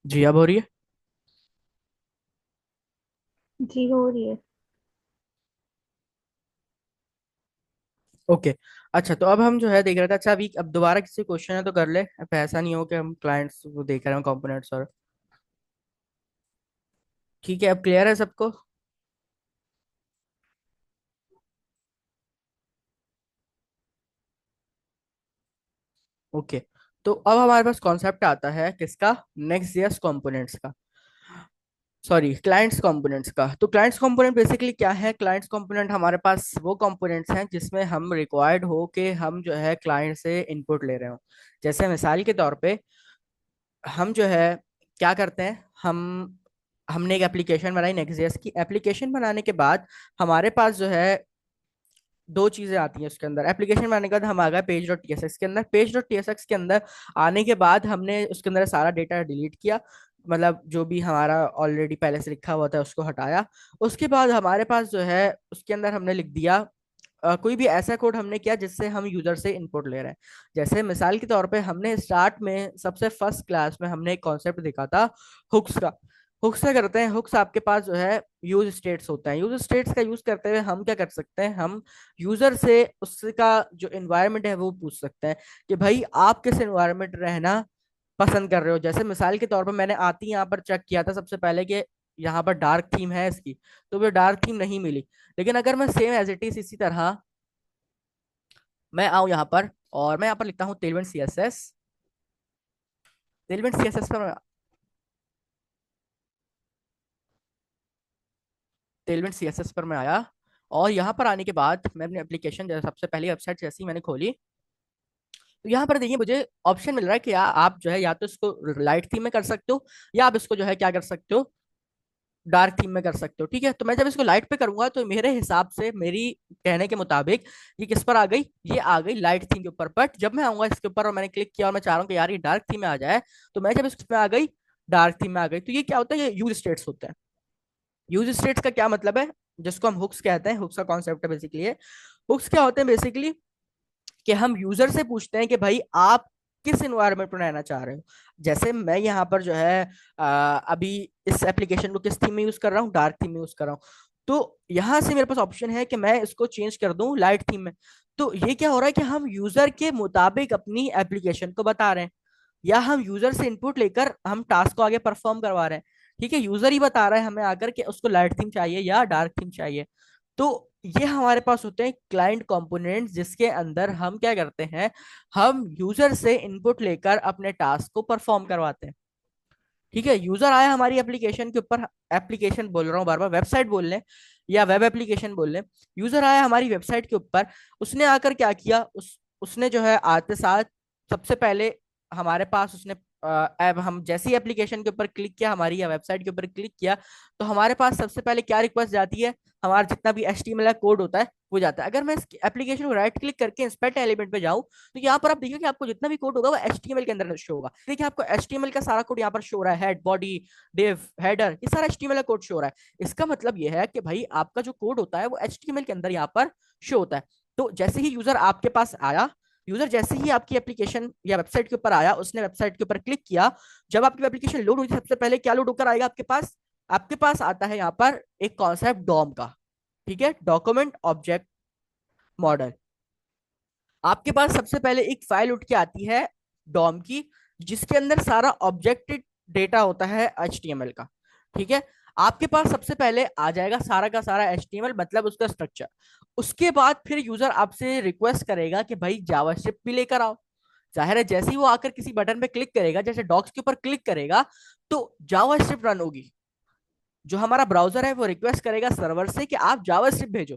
जी, अब हो रही है। जी हो रही है। ओके। अच्छा, तो अब हम जो है देख रहे थे। अच्छा, अभी अब दोबारा किसी क्वेश्चन है तो कर ले, अब ऐसा नहीं हो कि हम क्लाइंट्स को देख रहे हैं कंपोनेंट्स और। ठीक है, अब क्लियर है सबको। ओके। तो अब हमारे पास कॉन्सेप्ट आता है किसका, नेक्स्ट जेएस कंपोनेंट्स का, सॉरी क्लाइंट्स कंपोनेंट्स का। तो क्लाइंट्स कंपोनेंट बेसिकली क्या है, क्लाइंट्स कंपोनेंट हमारे पास वो कंपोनेंट्स हैं जिसमें हम रिक्वायर्ड हो कि हम जो है क्लाइंट से इनपुट ले रहे हो। जैसे मिसाल के तौर पे हम जो है क्या करते हैं, हमने एक एप्लीकेशन बनाई नेक्स्ट.जेएस की। एप्लीकेशन बनाने के बाद हमारे पास जो है दो चीजें आती हैं उसके अंदर। एप्लीकेशन बनाने के बाद हम आ गए पेज डॉट टीएसएक्स के अंदर। पेज डॉट टीएसएक्स के अंदर आने के बाद हमने उसके अंदर सारा डेटा डिलीट किया, मतलब जो भी हमारा ऑलरेडी पहले से लिखा हुआ था उसको हटाया। उसके बाद हमारे पास जो है उसके अंदर हमने लिख दिया कोई भी ऐसा कोड हमने किया जिससे हम यूजर से इनपुट ले रहे हैं। जैसे मिसाल के तौर पे हमने स्टार्ट में सबसे फर्स्ट क्लास में हमने एक कॉन्सेप्ट देखा था हुक्स का। हुक्स क्या करते हैं, हुक्स आपके पास जो है यूज स्टेट्स होता है। यूज स्टेट्स का यूज करते हुए हम क्या कर सकते हैं, हम यूजर से उसका जो एनवायरनमेंट है वो पूछ सकते हैं कि भाई आप किस एनवायरनमेंट रहना पसंद कर रहे हो। जैसे मिसाल के तौर पर मैंने आती यहाँ पर चेक किया था सबसे पहले कि यहाँ पर डार्क थीम है इसकी, तो वो डार्क थीम नहीं मिली। लेकिन अगर मैं सेम एज इट इज इसी तरह मैं आऊँ यहाँ पर और मैं यहाँ पर लिखता हूँ टेलविंड सीएसएस। टेलविंड सीएसएस पर टेलविंड सीएसएस पर मैं आया, और यहाँ पर आने के बाद मैं अपनी एप्लीकेशन जैसे सबसे पहली वेबसाइट जैसी मैंने खोली, तो यहाँ पर देखिए मुझे ऑप्शन मिल रहा है कि आप जो है या तो इसको लाइट थीम में कर सकते हो, या आप इसको जो है क्या कर सकते हो, डार्क थीम में कर सकते हो। ठीक है, तो मैं जब इसको लाइट पे करूंगा तो मेरे हिसाब से, मेरी कहने के मुताबिक, ये किस पर आ गई, ये आ गई लाइट थीम के ऊपर। बट जब मैं आऊंगा इसके ऊपर और मैंने क्लिक किया और मैं चाह रहा हूँ कि यार ये डार्क थीम में आ जाए, तो मैं जब इसमें आ गई, डार्क थीम में आ गई, तो ये क्या होता है, ये यूज स्टेट्स होते हैं। यूज स्टेट्स का क्या मतलब है, जिसको हम हुक्स कहते हैं, हुक्स का कॉन्सेप्ट है बेसिकली। हुक्स क्या होते हैं बेसिकली, कि हम यूजर से पूछते हैं कि भाई आप किस इन्वायरमेंट में रहना चाह रहे हो। जैसे मैं यहाँ पर जो है अभी इस एप्लीकेशन को किस थीम में यूज कर रहा हूँ, डार्क थीम में यूज कर रहा हूँ। तो यहाँ से मेरे पास ऑप्शन है कि मैं इसको चेंज कर दूं लाइट थीम में। तो ये क्या हो रहा है कि हम यूजर के मुताबिक अपनी एप्लीकेशन को बता रहे हैं, या हम यूजर से इनपुट लेकर हम टास्क को आगे परफॉर्म करवा रहे हैं। ठीक है, यूजर ही बता रहा है हमें आकर के उसको लाइट थीम चाहिए या डार्क थीम चाहिए। तो ये हमारे पास होते हैं क्लाइंट कंपोनेंट्स, जिसके अंदर हम क्या करते हैं, हम यूजर से इनपुट लेकर अपने टास्क को परफॉर्म करवाते हैं। ठीक है, यूजर आया हमारी एप्लीकेशन के ऊपर, एप्लीकेशन बोल रहा हूँ बार बार, वेबसाइट बोल लें या वेब एप्लीकेशन बोल लें। यूजर आया हमारी वेबसाइट के ऊपर, उसने आकर क्या किया, उसने जो है आते साथ सबसे पहले हमारे पास उसने अब हम जैसे ही एप्लीकेशन के ऊपर क्लिक किया, हमारी या वेबसाइट के ऊपर क्लिक किया, तो हमारे पास सबसे पहले क्या रिक्वेस्ट जाती है, हमारा जितना भी HTML कोड होता है वो जाता है। अगर मैं इस एप्लीकेशन को राइट क्लिक करके इंस्पेक्ट एलिमेंट पे जाऊं, तो यहाँ पर आप देखिए कि आपको जितना भी कोड होगा वो HTML के अंदर शो होगा। देखिए आपको HTML का सारा कोड यहाँ पर शो हो रहा है, हेड, बॉडी, डिव, हेडर, ये सारा HTML का कोड शो हो रहा है। इसका मतलब ये है कि भाई आपका जो कोड होता है वो HTML के अंदर यहाँ पर शो होता है। तो जैसे ही यूजर आपके पास आया, यूजर जैसे ही आपकी एप्लीकेशन या वेबसाइट के ऊपर आया, उसने वेबसाइट के ऊपर क्लिक किया, जब आपकी एप्लीकेशन लोड हुई, सबसे पहले क्या लोड होकर आएगा आपके पास, आपके पास आता है यहाँ पर एक कॉन्सेप्ट डॉम का। ठीक है, डॉक्यूमेंट ऑब्जेक्ट मॉडल। आपके पास सबसे पहले एक फाइल उठ के आती है डॉम की, जिसके अंदर सारा ऑब्जेक्टेड डेटा होता है HTML का। ठीक है, आपके पास सबसे पहले आ जाएगा सारा का सारा HTML, मतलब उसका स्ट्रक्चर। उसके बाद फिर यूजर आपसे रिक्वेस्ट करेगा कि भाई जावास्क्रिप्ट भी लेकर आओ। जाहिर है जैसे ही वो आकर किसी बटन पे क्लिक करेगा, जैसे डॉक्स के ऊपर क्लिक करेगा, तो जावास्क्रिप्ट रन होगी। जो हमारा ब्राउजर है वो रिक्वेस्ट करेगा सर्वर से कि आप जावास्क्रिप्ट भेजो।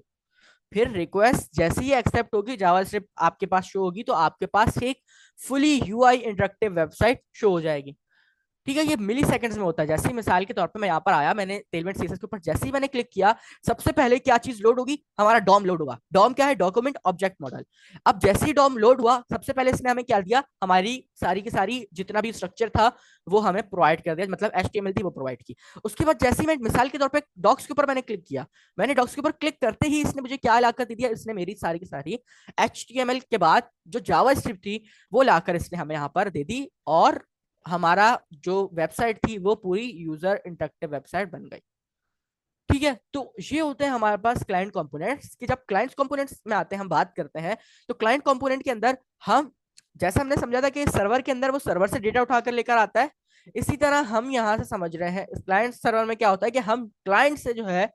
फिर रिक्वेस्ट जैसे ही एक्सेप्ट होगी, जावास्क्रिप्ट आपके पास शो होगी, तो आपके पास एक fully UI interactive website show हो जाएगी। ठीक है, ये मिली सेकंड्स में होता है। जैसे ही मिसाल के तौर पे मैं यहाँ पर आया, मैंने टेलमेंट सीएसएस के ऊपर जैसे ही मैंने क्लिक किया, सबसे पहले क्या चीज लोड होगी, हमारा डॉम लोड होगा। डॉम क्या है, डॉक्यूमेंट ऑब्जेक्ट मॉडल। अब जैसे ही डॉम लोड हुआ, सबसे पहले इसने हमें क्या दिया, हमारी सारी की सारी जितना भी स्ट्रक्चर था वो हमें प्रोवाइड कर दिया, मतलब HTML थी वो प्रोवाइड की। उसके बाद जैसे ही मैं मिसाल के तौर पर डॉक्स के ऊपर मैंने क्लिक किया, मैंने डॉक्स के ऊपर क्लिक करते ही इसने मुझे क्या लाकर दे दिया, इसने मेरी सारी की सारी HTML के बाद जो जावास्क्रिप्ट थी वो लाकर इसने हमें यहाँ पर दे दी, और हमारा जो वेबसाइट थी वो पूरी यूजर इंटरेक्टिव वेबसाइट बन गई। ठीक है, तो ये होते हैं हमारे पास क्लाइंट कंपोनेंट्स। कि जब क्लाइंट कंपोनेंट्स में आते हैं, हम बात करते हैं, तो क्लाइंट कंपोनेंट के अंदर हम, जैसा हमने समझा था कि सर्वर के अंदर वो सर्वर से डेटा उठाकर लेकर आता है, इसी तरह हम यहाँ से समझ रहे हैं इस क्लाइंट सर्वर में क्या होता है कि हम क्लाइंट से जो है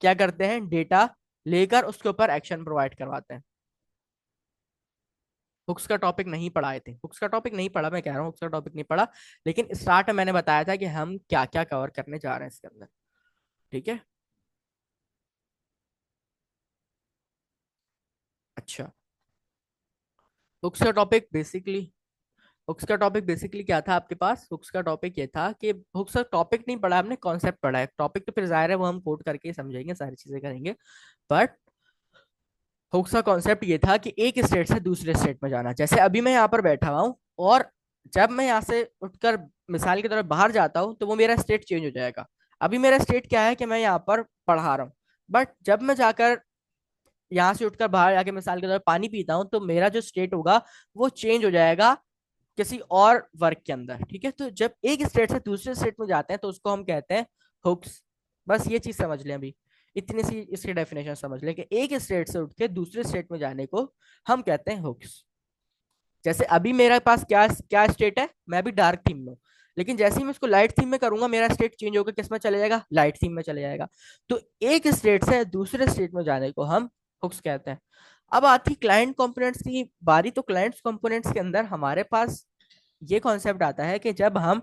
क्या करते हैं, डेटा लेकर उसके ऊपर एक्शन प्रोवाइड करवाते हैं। हुक्स का टॉपिक नहीं पढ़ाए थे, हुक्स का टॉपिक नहीं पढ़ा, मैं कह रहा हूँ हुक्स का टॉपिक नहीं पढ़ा, लेकिन स्टार्ट में मैंने बताया था कि हम क्या क्या कवर करने जा रहे हैं इसके अंदर। ठीक है, अच्छा। हुक्स का टॉपिक बेसिकली, हुक्स का टॉपिक बेसिकली क्या था आपके पास, हुक्स का टॉपिक ये था कि हुक्स का टॉपिक नहीं पढ़ा हमने, कॉन्सेप्ट पढ़ा है। टॉपिक तो फिर जाहिर है वो हम कोड करके ही समझेंगे, सारी चीजें करेंगे। बट हुक्स का कॉन्सेप्ट ये था कि एक स्टेट से दूसरे स्टेट में जाना। जैसे अभी मैं यहाँ पर बैठा हुआ हूँ, और जब मैं यहाँ से उठकर मिसाल की तरफ बाहर जाता हूँ, तो वो मेरा स्टेट चेंज हो जाएगा। अभी मेरा स्टेट क्या है कि मैं यहाँ पर पढ़ा रहा हूँ, बट जब मैं जाकर यहाँ से उठकर बाहर जाके मिसाल के तौर पर पानी पीता हूँ, तो मेरा जो स्टेट होगा वो चेंज हो जाएगा किसी और वर्क के अंदर। ठीक है, तो जब एक स्टेट से दूसरे स्टेट में जाते हैं तो उसको हम कहते हैं हुक्स। बस ये चीज समझ लें, अभी इतनी सी इसकी डेफिनेशन समझ लें कि एक स्टेट से उठ के दूसरे स्टेट में जाने को हम कहते हैं हुक्स। जैसे अभी मेरे पास क्या क्या स्टेट है, मैं भी डार्क थीम में हूँ, लेकिन जैसे ही मैं इसको लाइट थीम में करूंगा, मेरा स्टेट चेंज होकर किस में चले जाएगा, लाइट थीम में चले जाएगा। तो एक स्टेट से दूसरे स्टेट में जाने को हम हुक्स कहते हैं। अब आती क्लाइंट कंपोनेंट्स की बारी, तो क्लाइंट कंपोनेंट्स के अंदर हमारे पास ये कॉन्सेप्ट आता है कि जब हम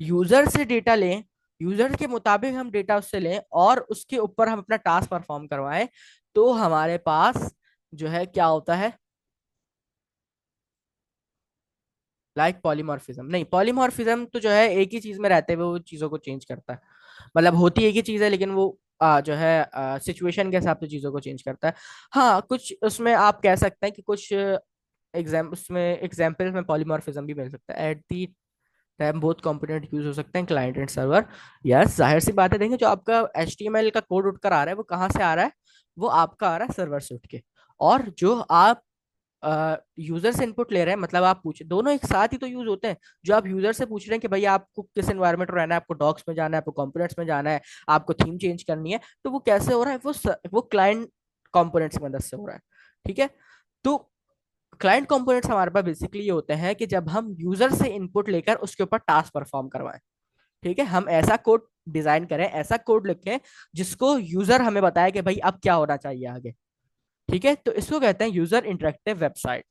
यूजर से डेटा लें, यूजर के मुताबिक हम डेटा उससे लें और उसके ऊपर हम अपना टास्क परफॉर्म करवाएं, तो हमारे पास जो है क्या होता है, लाइक पॉलीमॉर्फिज्म। नहीं, पॉलीमॉर्फिज्म तो जो है एक ही चीज में रहते हुए वो चीजों को चेंज करता है। मतलब होती एक ही चीज है, लेकिन वो जो है सिचुएशन के हिसाब से चीजों को चेंज करता है। हाँ, कुछ उसमें आप कह सकते हैं कि कुछ उसमें एग्जाम्पल में पॉलीमॉर्फिज्म भी मिल सकता है। At the time both component use हो सकते हैं, क्लाइंट एंड सर्वर। यस, जाहिर सी बात है। देखें, जो आपका HTML का कोड उठकर आ रहा है वो कहाँ से आ रहा है? वो आपका आ रहा है सर्वर से उठ के। और जो आप यूजर से इनपुट ले रहे हैं, मतलब आप पूछ, दोनों एक साथ ही तो यूज होते हैं। जो आप यूजर से पूछ रहे हैं कि भाई आपको किस एनवायरनमेंट में रहना है, आपको डॉक्स में जाना है, आपको कंपोनेंट्स में जाना है, आपको थीम चेंज करनी है, तो वो कैसे हो रहा है? वो क्लाइंट कंपोनेंट्स की मदद से हो रहा है। ठीक है। तो क्लाइंट कंपोनेंट्स हमारे पास बेसिकली ये होते हैं कि जब हम यूजर से इनपुट लेकर उसके ऊपर टास्क परफॉर्म करवाएं। ठीक है, हम ऐसा कोड डिजाइन करें, ऐसा कोड लिखें जिसको यूजर हमें बताए कि भाई अब क्या होना चाहिए आगे। ठीक है, तो इसको कहते हैं यूजर इंटरेक्टिव वेबसाइट।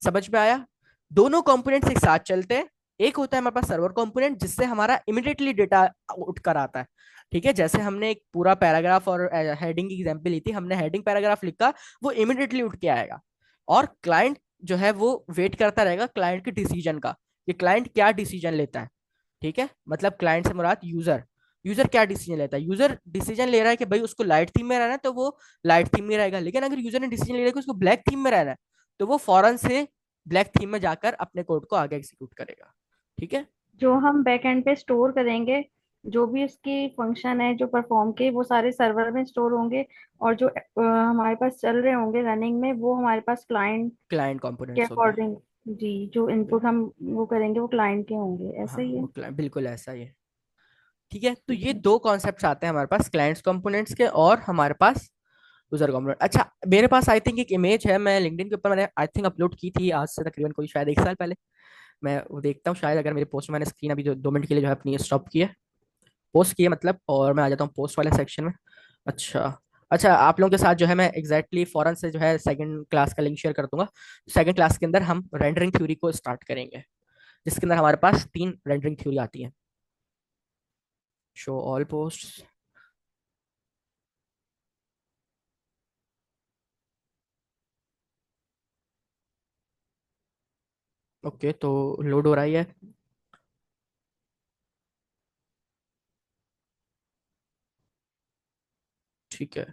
समझ में आया? दोनों कंपोनेंट्स एक साथ चलते हैं। एक होता है हमारे पास सर्वर कंपोनेंट, जिससे हमारा इमिडिएटली डेटा उठकर आता है। ठीक है, जैसे हमने एक पूरा पैराग्राफ और हेडिंग की एग्जांपल ली थी, हमने हेडिंग पैराग्राफ लिखा, वो इमिडिएटली उठ के आएगा। और क्लाइंट जो है वो वेट करता रहेगा क्लाइंट के डिसीजन का, कि क्लाइंट क्या डिसीजन लेता है। ठीक है, मतलब क्लाइंट से मुराद यूजर। यूजर क्या डिसीजन लेता है? यूजर डिसीजन ले रहा है कि भाई उसको लाइट थीम में रहना है, तो वो लाइट थीम में रहेगा। लेकिन अगर यूजर ने डिसीजन ले लिया कि उसको ब्लैक थीम में रहना है, तो वो फौरन से ब्लैक थीम में जाकर अपने कोड को आगे एग्जीक्यूट करेगा। ठीक है। जो हम बैक एंड पे स्टोर करेंगे, जो भी उसकी फंक्शन है जो परफॉर्म के, वो सारे सर्वर में स्टोर होंगे। और जो हमारे पास चल रहे होंगे रनिंग में, वो हमारे पास क्लाइंट क्लाइंट के कंपोनेंट्स होंगे। अकॉर्डिंग, जी, जो इनपुट हम वो करेंगे वो क्लाइंट के होंगे, हाँ, ऐसा ही वो है। क्लाइंट बिल्कुल ऐसा ही है। ठीक है, तो ठीक ये है। दो कॉन्सेप्ट्स आते हैं हमारे पास, क्लाइंट्स कंपोनेंट्स के और हमारे पास यूजर कंपोनेंट। अच्छा, मेरे पास आई थिंक एक इमेज है, मैं लिंक्डइन के ऊपर मैंने आई थिंक अपलोड की थी आज से तकरीबन कोई शायद 1 साल पहले। मैं वो देखता हूँ, शायद अगर मेरे पोस्ट में मैंने स्क्रीन अभी जो 2 मिनट के लिए जो है अपनी स्टॉप की है, पोस्ट की है मतलब, और मैं आ जाता हूँ पोस्ट वाले सेक्शन में। अच्छा। अच्छा, आप लोगों के साथ जो है मैं एग्जैक्टली फॉरन से जो है सेकंड क्लास का लिंक शेयर कर दूंगा। सेकंड क्लास के अंदर हम रेंडरिंग थ्योरी को स्टार्ट करेंगे, जिसके अंदर हमारे पास 3 रेंडरिंग थ्योरी आती हैं। Show all post. ओके, तो लोड हो रही है। ठीक है।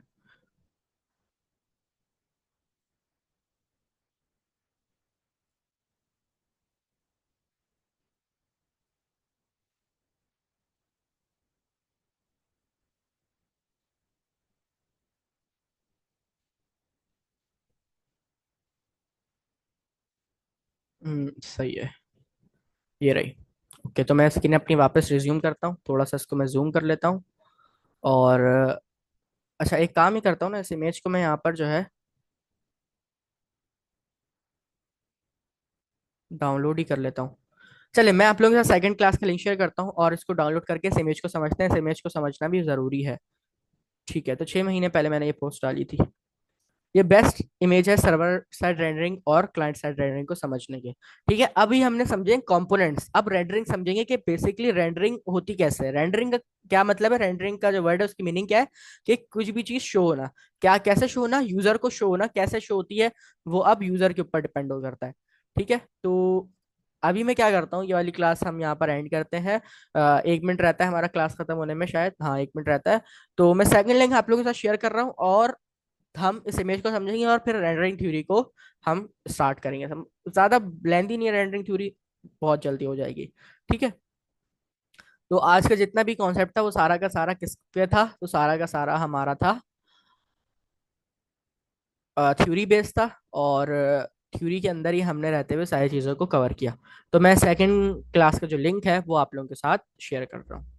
सही है, ये रही। ओके, तो मैं स्क्रीन अपनी वापस रिज्यूम करता हूँ, थोड़ा सा इसको मैं जूम कर लेता हूँ। और अच्छा, एक काम ही करता हूँ ना, इस इमेज को मैं यहाँ पर जो है डाउनलोड ही कर लेता हूँ। चलिए, मैं आप लोगों के साथ सेकंड क्लास का लिंक शेयर करता हूँ और इसको डाउनलोड करके इस इमेज को समझते हैं। इस इमेज को समझना भी जरूरी है। ठीक है, तो 6 महीने पहले मैंने ये पोस्ट डाली थी। ये बेस्ट इमेज है सर्वर साइड रेंडरिंग और क्लाइंट साइड रेंडरिंग को समझने के। ठीक है, अभी हमने समझे कंपोनेंट्स, अब रेंडरिंग समझेंगे कि बेसिकली रेंडरिंग होती कैसे है। रेंडरिंग का क्या मतलब है? रेंडरिंग का जो वर्ड है उसकी मीनिंग क्या है? कि कुछ भी चीज शो होना। क्या, कैसे शो होना? यूजर को शो होना। कैसे शो होती है वो अब यूजर के ऊपर डिपेंड हो करता है। ठीक है, तो अभी मैं क्या करता हूँ, ये वाली क्लास हम यहाँ पर एंड करते हैं। 1 मिनट रहता है हमारा क्लास खत्म होने में, शायद, हाँ 1 मिनट रहता है। तो मैं सेकंड लिंक आप लोगों के साथ शेयर कर रहा हूँ, और हम इस इमेज को समझेंगे और फिर रेंडरिंग थ्योरी को हम स्टार्ट करेंगे। हम ज्यादा लेंदी नहीं है, रेंडरिंग थ्योरी बहुत जल्दी हो जाएगी। ठीक है, तो आज का जितना भी कॉन्सेप्ट था वो सारा का सारा किस पे था? तो सारा का सारा हमारा था थ्योरी बेस्ड था, और थ्योरी के अंदर ही हमने रहते हुए सारी चीज़ों को कवर किया। तो मैं सेकंड क्लास का जो लिंक है वो आप लोगों के साथ शेयर कर रहा हूँ।